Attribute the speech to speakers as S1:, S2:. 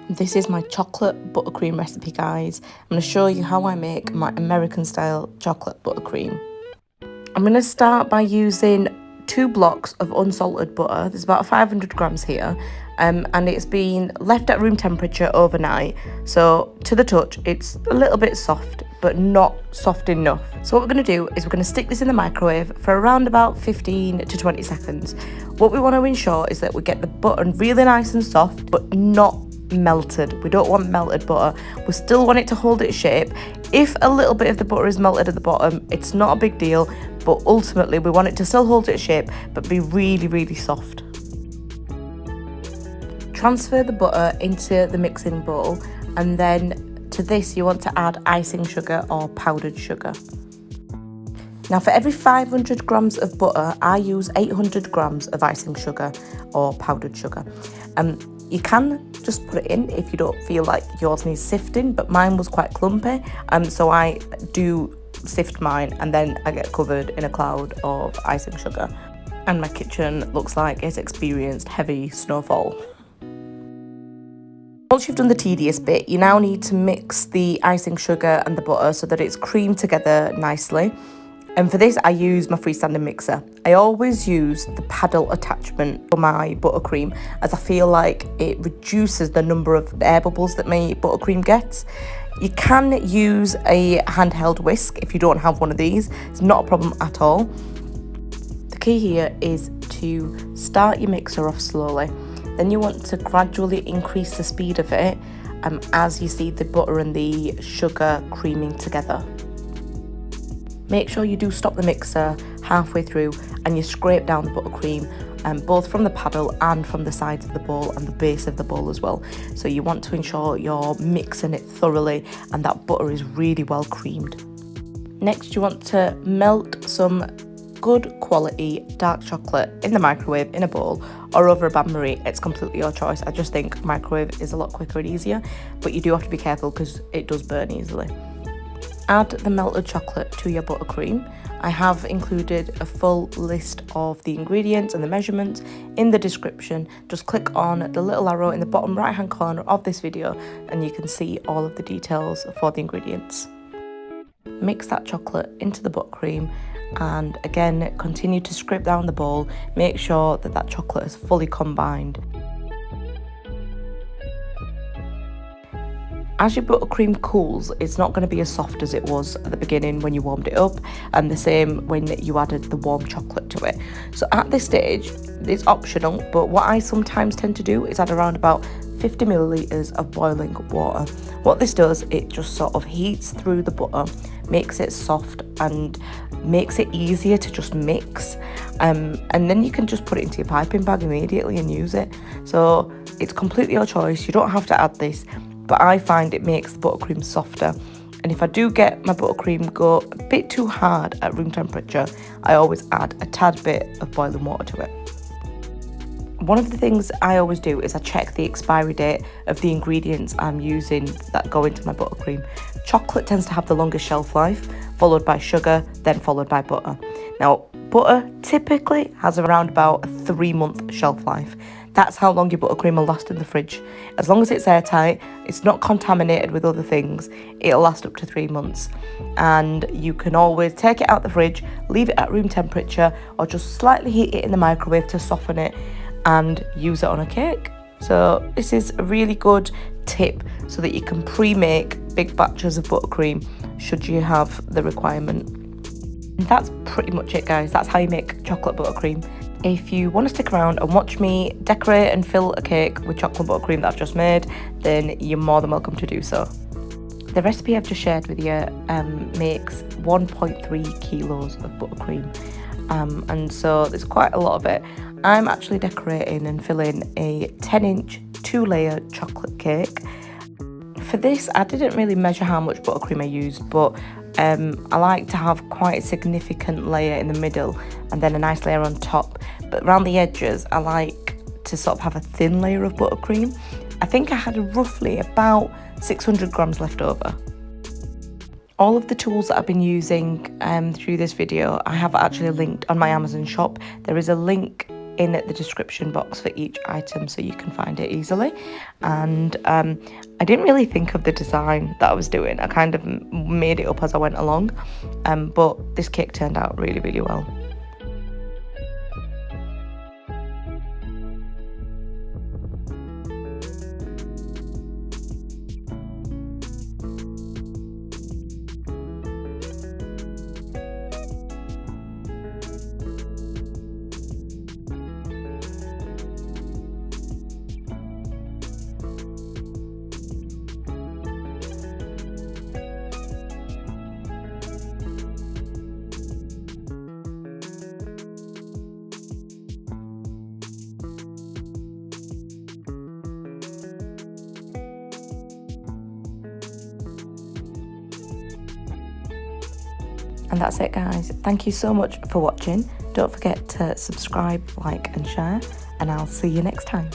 S1: This is my chocolate buttercream recipe, guys. I'm going to show you how I make my American style chocolate buttercream. I'm going to start by using 2 blocks of unsalted butter. There's about 500 grams here, and it's been left at room temperature overnight. So to the touch, it's a little bit soft, but not soft enough. So what we're going to do is we're going to stick this in the microwave for around about 15 to 20 seconds. What we want to ensure is that we get the butter really nice and soft, but not melted. We don't want melted butter. We still want it to hold its shape. If a little bit of the butter is melted at the bottom, it's not a big deal, but ultimately we want it to still hold its shape but be really soft. Transfer the butter into the mixing bowl, and then to this you want to add icing sugar or powdered sugar. Now for every 500 grams of butter, I use 800 grams of icing sugar or powdered sugar. You can just put it in if you don't feel like yours needs sifting, but mine was quite clumpy, so I do sift mine and then I get covered in a cloud of icing sugar. And my kitchen looks like it's experienced heavy snowfall. Once you've done the tedious bit, you now need to mix the icing sugar and the butter so that it's creamed together nicely. And for this, I use my freestanding mixer. I always use the paddle attachment for my buttercream, as I feel like it reduces the number of air bubbles that my buttercream gets. You can use a handheld whisk if you don't have one of these. It's not a problem at all. The key here is to start your mixer off slowly. Then you want to gradually increase the speed of it as you see the butter and the sugar creaming together. Make sure you do stop the mixer halfway through and you scrape down the buttercream, both from the paddle and from the sides of the bowl and the base of the bowl as well. So you want to ensure you're mixing it thoroughly and that butter is really well creamed. Next, you want to melt some good quality dark chocolate in the microwave in a bowl or over a bain-marie. It's completely your choice. I just think microwave is a lot quicker and easier, but you do have to be careful because it does burn easily. Add the melted chocolate to your buttercream. I have included a full list of the ingredients and the measurements in the description. Just click on the little arrow in the bottom right hand corner of this video and you can see all of the details for the ingredients. Mix that chocolate into the buttercream and again continue to scrape down the bowl. Make sure that that chocolate is fully combined. As your buttercream cools, it's not going to be as soft as it was at the beginning when you warmed it up, and the same when you added the warm chocolate to it. So at this stage, it's optional, but what I sometimes tend to do is add around about 50 millilitres of boiling water. What this does, it just sort of heats through the butter, makes it soft and makes it easier to just mix. And then you can just put it into your piping bag immediately and use it. So it's completely your choice. You don't have to add this, but I find it makes the buttercream softer. And if I do get my buttercream go a bit too hard at room temperature, I always add a tad bit of boiling water to it. One of the things I always do is I check the expiry date of the ingredients I'm using that go into my buttercream. Chocolate tends to have the longest shelf life, followed by sugar, then followed by butter. Now, butter typically has around about a 3-month shelf life. That's how long your buttercream will last in the fridge. As long as it's airtight, it's not contaminated with other things, it'll last up to 3 months. And you can always take it out the fridge, leave it at room temperature, or just slightly heat it in the microwave to soften it and use it on a cake. So this is a really good tip so that you can pre-make big batches of buttercream should you have the requirement. And that's pretty much it, guys. That's how you make chocolate buttercream. If you want to stick around and watch me decorate and fill a cake with chocolate buttercream that I've just made, then you're more than welcome to do so. The recipe I've just shared with you makes 1.3 kilos of buttercream, and so there's quite a lot of it. I'm actually decorating and filling a 10-inch 2-layer chocolate cake. For this, I didn't really measure how much buttercream I used, but I like to have quite a significant layer in the middle and then a nice layer on top. But around the edges, I like to sort of have a thin layer of buttercream. I think I had roughly about 600 grams left over. All of the tools that I've been using through this video, I have actually linked on my Amazon shop. There is a link in the description box for each item so you can find it easily. And I didn't really think of the design that I was doing. I kind of made it up as I went along, but this cake turned out really, really well. And that's it, guys. Thank you so much for watching. Don't forget to subscribe, like and share, and I'll see you next time.